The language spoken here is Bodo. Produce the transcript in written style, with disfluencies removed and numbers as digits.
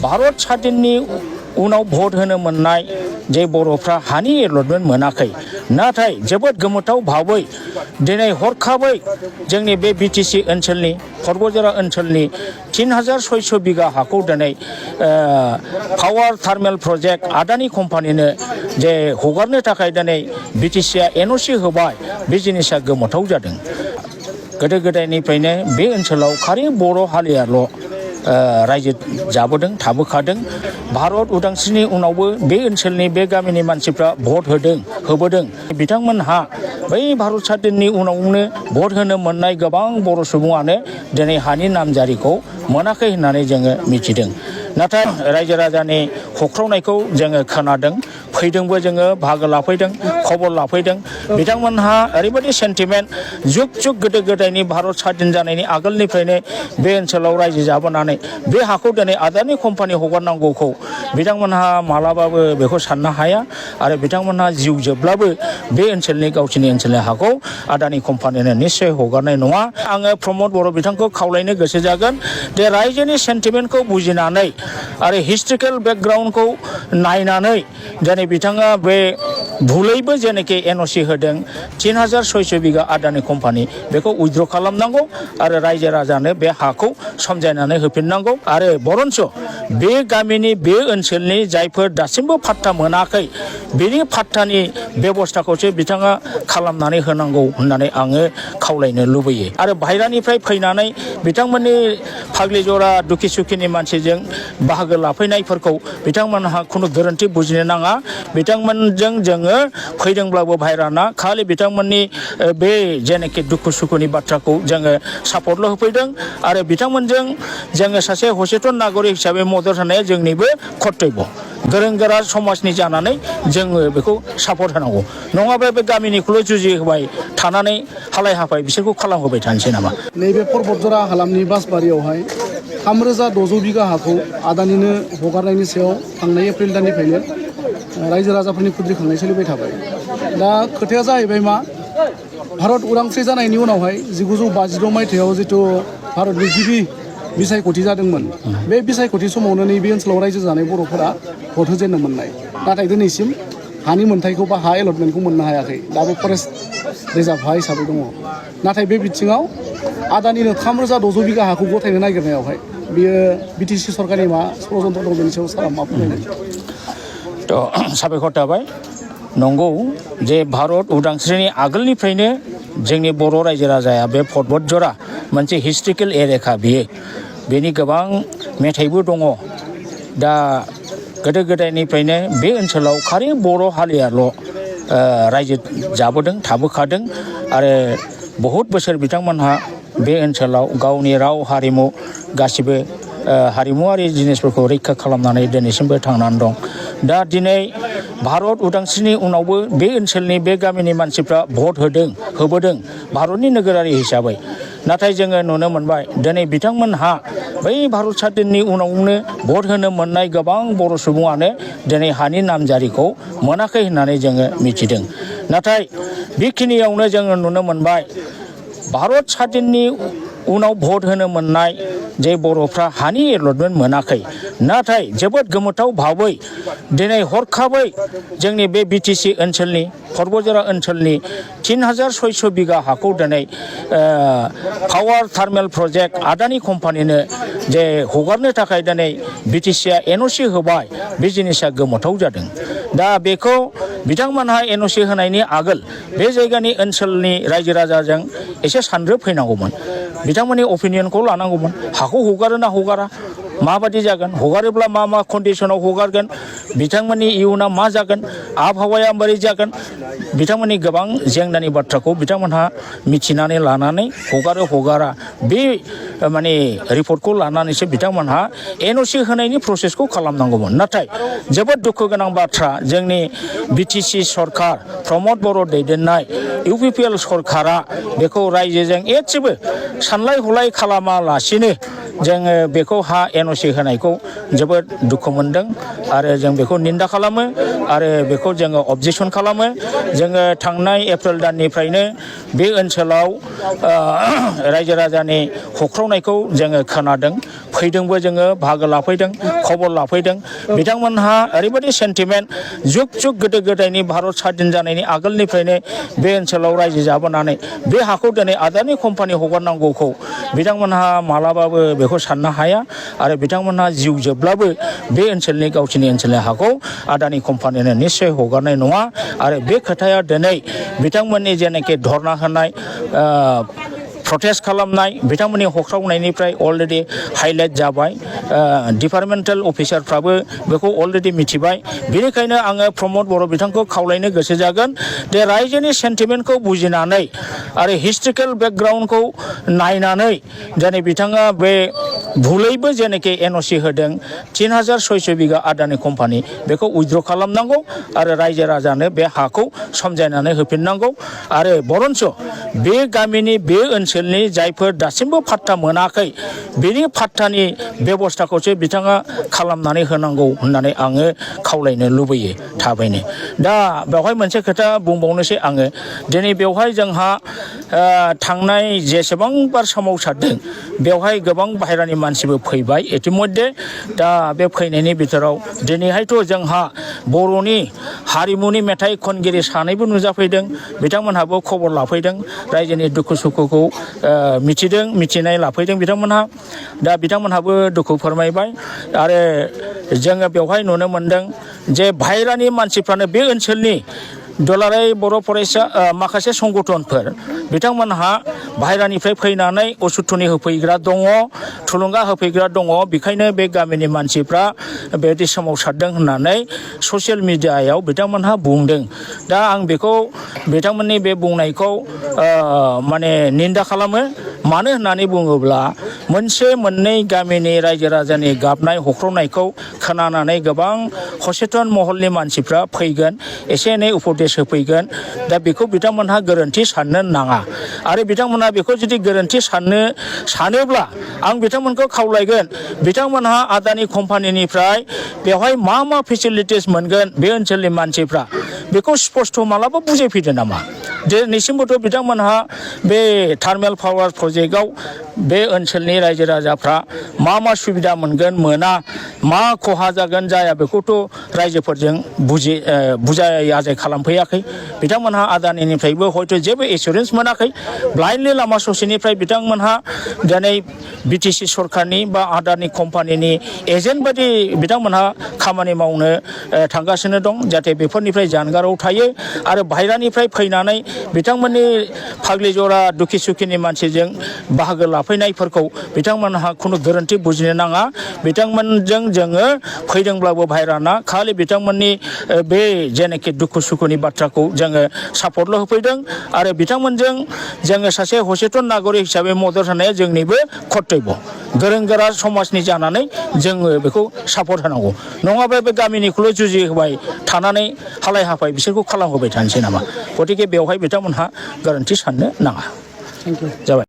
भारत स्वाधीननि उनाव भट होनो मोननाय जे बर'फ्रा हानि एलटमेन्ट मोनाखै नाथाय जोबोद गोमोथाव भाबै दिनै हरखाबै जोंनि बे बिटिसि ओनसोलनि पर्बतजरा ओनसोलनि 3600 बिगा हाखौ दिनै पावार थार्मेल प्रजेक्ट आदानि कम्पानिनो जे हगारनो थाखाय दिनै बिटिसिआ एनअसि होबाय बे जिनिसा गोमोथाव जादों। गोदो गोदायनिफ्रायनो बे ओनसोलाव खालि बर' हारियाल' रायजो जाबोदों थाबोखादों। भारत उदांस्रिनि उनावबो बे ओनसोलनि बे गामिनि मानसिफ्रा भट होबोदों। बिथांमोनहा बै भारत स्वाधीननि उनावनो भट होनो मोननाय गोबां बर' सुबुङानो दिनै हानि नामजारिखौ मोनाखै होननानै जोङो मिथिदों। नाथाय रायजो राजानि होख्रावनायखौ जोङो खोनादों, फैदोंबो जोङो बाहागो लाफैदों, खबर लाफैदों। बिथांमोनहा ओरैबायदि सेन्टिमेन्ट जुग जुग गोदो गोदायनि भारत स्वाधीन जानायनि आगोलनिफ्रायनो बे ओनसोलाव रायजो जाबोनानै बे हाखौ दिनै आदानि कम्पानि हगारनांगौखौ बिथांमोनहा मालाबाबो बेखौ साननो हाया आरो बिथांमोनहा जिउ जोबब्लाबो बे ओनसोलनि गावसिनि ओनसोलनि हाखौ आदानि कम्पानिनो निश्चय हगारनाय नङा। आङो प्रमद बर' बिथांखौ खावलायनो गोसो जागोन जे रायजोनि सेन्टिमेन्टखौ बुजिनानै आरो हिस्ट्रिकेल बेकग्राउन्डखौ नायनानै दिनै बिथाङा बे भुलैबो जेनाखि एनअसि होदों 3600 बिगा आदानि कम्पानि बेखौ उइथड्र खालामनांगौ आरो रायजो राजानो बे हाखौ समजायनानै होफिननांगौ आरो बरन्स बे गामिनि बे ओनसोलनि जायफोर दासिमबो फाट्टा मोनाखै बेनि फाट्टानि बेबस्थाखौसो बिथाङा खालामनानै होनांगौ होननानै आङो खावलायनो लुबैयो। आरो बाहेरानिफ्राय फैनानै बिथांमोननि फाग्लि जरा दुखि सुखिनि मानसिजों बाहागो लाफैनायफोरखौ बिथांमोनहा खुनु गोरोन्थि बुजिनो नाङा। बिथांमोनजों जोङो फैदोंब्लाबो बाहेराना खालि बिथांमोननि बे जेनाखि दुखु सुखुनि बाथ्राखौ जोङो सापर्टल' होफैदों आरो बिथांमोनजों जोङो सासे सचेतन नागरिक हिसाबै मदद होनाया जोंनिबो कर्तब्य। गोरों गोरा समाजनि जानानै जोङो बेखौ सापर्ट होनांगौ नङाबा बे गामिनिखौल' जुजिहोबाय थानानै हालाय हाफाय बिसोरखौ खालामहोबाय थानोसै नामा? नैबे पर्बतजरा हालामनि बासबारियावहाय 3600 बिगा हाखौ आदानिनो हगारनायनि सायाव थांनाय एप्रिल दाननिफ्रायनो रायजो राजाफोरनि खुद्रिखांनाय सोलिबाय थाबाय। दा खोथाया जाहैबाय मा, भारत उदांस्रि जानायनि उनावहाय 1952 मायथाइयाव जिथु भारतनि गिबि बिसायख'थि जादोंमोन बे बिसायख'थि समावनो नैबे ओनसोलाव रायजो जानाय बर'फोरा भट होजेननो मोननाय। नाथाय दिनैसिम हानि मोन्थायखौ बा हा एलटमेन्टखौ मोननो हायाखै। दाबो फरेस्ट रिजार्भ हा हिसाबै दङ। नाथाय बे बिथिङाव आदानिनो 3600 बिगा हाखौ गथायनो नागिरनायावहाय बियो बिटिसि सरकारनि मा षड़यन्त्र दं बेनि सायाव सारा मा फोरमायगोन? साबायखर थाबाय। नंगौ जे भारत उदांस्रिनि आगोलनिफ्रायनो जोंनि बर' रायजो राजाया बे पर्बतजरा मोनसे हिस्ट्रिकेल एरेखा बियो बेनि गोबां मेथाइबो दङ। दा गोदो गोदायनिफ्रायनो बे ओनसोलाव खालि बर' हारियाल' रायजो जाबोदों थाबोखादों आरो बहुद बोसोर बिथांमोनहा बे ओनसोलाव गावनि राव हारिमु गासिबो हारिमुवारि जिनिसफोरखौ रैखा खालामनानै दिनैसिमबो थांनानै दं। दा दिनै भारत उदांस्रिनि उनावबो बे ओनसोलनि बे गामिनि मानसिफ्रा भट होबोदों भारतनि नोगोरारि हिसाबै। नाथाय जोङो नुनो मोनबाय दिनै बिथांमोनहा बै भारत स्वाधीननि उनावनो भट होनो मोननाय गोबां बर' सुबुङानो दिनै हानि नामजारिखौ मोनाखै होननानै जोङो मिथिदों। नाथाय बेखिनियावनो जोङो नुनो मोनबाय भारत स्वाधीननि उनाव भट होनो मोननाय जे बर'फ्रा हानि एलटमेन्ट मोनाखै नाथाय जोबोद गोमोथाव भाबै दिनै हरखाबै जोंनि बे बिटिसि ओनसोलनि पर्बतजरा ओनसोलनि 3600 बिगा हाखौ दिनै पावार थार्मेल प्रजेक्ट आदानि कम्पानिनो जे हगारनो थाखाय दिनै बिटिसिआ एनअसि होबाय बे जिनिसा गोमोथाव जादों। दा बेखौ बिथांमोनहा एनअसि होनायनि आगोल बे जायगानि ओनसोलनि रायजो राजाजों एसे सानद्रोब फैनांगौमोन। बिथांमोननि अपिनियनखौ लानांगौमोन। हाखौ हगारो ना हगारा, माबादि जागोन, हगारोब्ला मा मा कन्डिसनाव हगारगोन, बिथांमोननि इयुना मा जागोन, आबहावाया बोरै जागोन, बिथांमोननि गोबां जेंनानि बाथ्राखौ बिथांमोनहा मिथिनानै लानानै हगारा बे माने रिपर्टखौ लानानैसो बिथांमोनहा एनअसि होनायनि प्रसेसखौ खालामनांगौमोन। नाथाय जोबोद दुखु गोनां बाथ्रा जोंनि बिटिसि सरकार प्रमद बर' दैदेननाय इउपिपिएल सरकारा बेखौ रायजोजों एसेबो सानलाय हलाय खालामालासिनो जोङो बेखौ हा एनअसि होनायखौ जोबोद दुखु मोनदों आरो जों बेखौ निन्दा खालामो आरो बेखौ जोङो अबजेक्सन खालामो। जोङो थांनाय एप्रिल दाननिफ्रायनो बे ओनसोलाव रायजो राजानि होख्रावनायखौ जोङो खोनादों, फैदोंबो, जोङो बाहागो लाफैदों, खबर लाफैदों। बिथांमोनहा ओरैबायदि सेन्टिमेन्ट, जुग जुग गोदो गोदायनि भारत स्वाधीन जानायनि आगोलनिफ्रायनो बे ओनसोलाव रायजो जाबोनानै बे हाखौ दिनै आदानि कम्पानि हगारनांगौखौ बिथांमोनहा मालाबाबो बेखौ साननो हाया आरो बिथांमोनहा जिउ जोबब्लाबो बे ओनसोलनि गावसोरनि ओनसोलनि हाखौ आदानि कम्पानिनो निस्सय हगारनाय नङा। आरो बे खोथाया दिनै बिथांमोननि जेनाखि धरना होनाय, प्रटेस्ट खालामनाय, बिथांमोननि होख्रावनायनिफ्राय अलरेडि हाइलाइट जाबाय। डिपार्टमेन्टेल अफिसारफ्राबो बेखौ अलरेडि मिथिबाय। बेनिखायनो आङो प्रमद बर' बिथांखौ खावलायनो गोसो जागोन जे रायजोनि सेन्टिमेन्टखौ बुजिनानै आरो हिस्ट्रिकेल बेकग्राउन्डखौ नायनानै दिनै बिथाङा बे भुलैबो जेनाखि एनअसि होदों 3600 बिगा आदानि कम्पानि, बेखौ उइथड्र खालामनांगौ आरो रायजो राजानो बे हाखौ समजायनानै होफिननांगौ। आरो बरन्स बे गामिनि, बे ओनसोलनि जायफोर दासिमबो फाट्टा मोनाखै, बेनि फाट्टानि बेबस्थाखौसो बिथाङा खालामनानै होनांगौ होननानै आङो खावलायनो लुबैयो थाबैनो। दा बेवहाय मोनसे खोथा बुंबावनोसै आङो, दिनै बेवहाय जोंहा थांनाय जेसेबांबार सोमावसारदों बेवहाय गोबां बाहेरानि मानसिबो फैबाय इतिमध्य। दा बे फैनायनि बिथोराव दिनैहायथ' जोंहा बर'नि हारिमुनि मेथाइ खनगिरि सानैबो नुजाफैदों, बिथांमोनहाबो खबर लाफैदों, रायजोनि दुखु सुखुखौ मिथिनाय लाफैदों बिथांमोनहा। दा बिथांमोनहाबो दुखु फोरमायबाय आरो जोङो बेवहाय नुनो मोनदों जे बाहेरानि मानसिफ्रानो बे ओनसोलनि दुलाराय बर' फरायसा माखासे संगठनफोर बिथांमोनहा बाहेरानिफ्राय फैनानै असुथनि होफैग्रा दङ, थुलुंगा होफैग्रा दङ। बेखायनो बे गामिनि मानसिफ्रा बेबायदि सोमावसारदों होननानै ससियेल मिडियायाव बिथांमोनहा बुंदों। दा आं बेखौ बिथांमोननि बे बुंनायखौ माने निन्दा खालामो। मानो होननानै बुङोब्ला मोनसे मोननै गामिनि रायजो राजानि गाबनाय होख्रावनायखौ खोनानानै गोबां सचेतन महलनि मानसिफ्रा फैगोन, एसे एनै उपदेश होफैगोन। दा बेखौ बिथांमोनहा गोरोन्थि साननो नाङा आरो बिथांमोनहा बेखौ जुदि गोरोन्थि सानोब्ला आं बिथांमोनखौ खावलायगोन, बिथांमोनहा आदानि कम्पानिनिफ्राय बेवहाय मा मा फेसिलिटिस मोनगोन बे ओनसोलनि मानसिफ्रा बेखौ स्पष्ट मालाबा बुजायफैदो नामा। दिनैसिमबोथ' बिथांमोनहा बे थार्मेल पावार प्रजेक्टआव बे ओनसोलनि रायजो राजाफ्रा मा मा सुबिदा मोनगोन मोना, मा खहा जागोन जाया, बेखौथ' रायजोफोरजों बुजाय आजाय खालामफैयाखै। बिथांमोनहा आदानिनिफ्रायबो हयथ' जेबो एसुरेन्स मोनाखै। ब्लाइन्डलि लामा ससेनिफ्राय बिथांमोनहा दिनै बिटिसि सरकारनि बा आदानि कम्पानिनि एजेन्ट बायदि बिथांमोनहा खामानि मावनो थांगासिनो दं, जाहाथे बेफोरनिफ्राय जानगाराव थायो। आरो बाहेरानिफ्राय फैनानै बिथांमोननि फाग्लि जरा दुखि सुखिनि मानसिजों बाहागो लाफैनायफोरखौ बिथांमोनहा खुनु गोरोन्थि बुजिनो नाङा। बिथांमोनजों जोङो फैदोंब्लाबो बाहेराना खालि बिथांमोननि बे जेनाखि दुखु सुखुनि बाथ्राखौ जोङो सापर्टल' होफैदों आरो बिथांमोनजों जोङो सासे सचेतन नागरिक हिसाबै मदद होनाया जोंनिबो कर्तब्य। गोरों गोरा समाजनि जानानै जोङो बेखौ सापर्ट होनांगौ, नङाबा बे गामिनिखौल' जुजिहोबाय थानानै हालाय हाफाय बिसोरखौ खालामहोबाय थानोसै नामा। गतिके बेवहाय बिथांमोनहा गोरोन्थि साननो नाङा। जाबाय।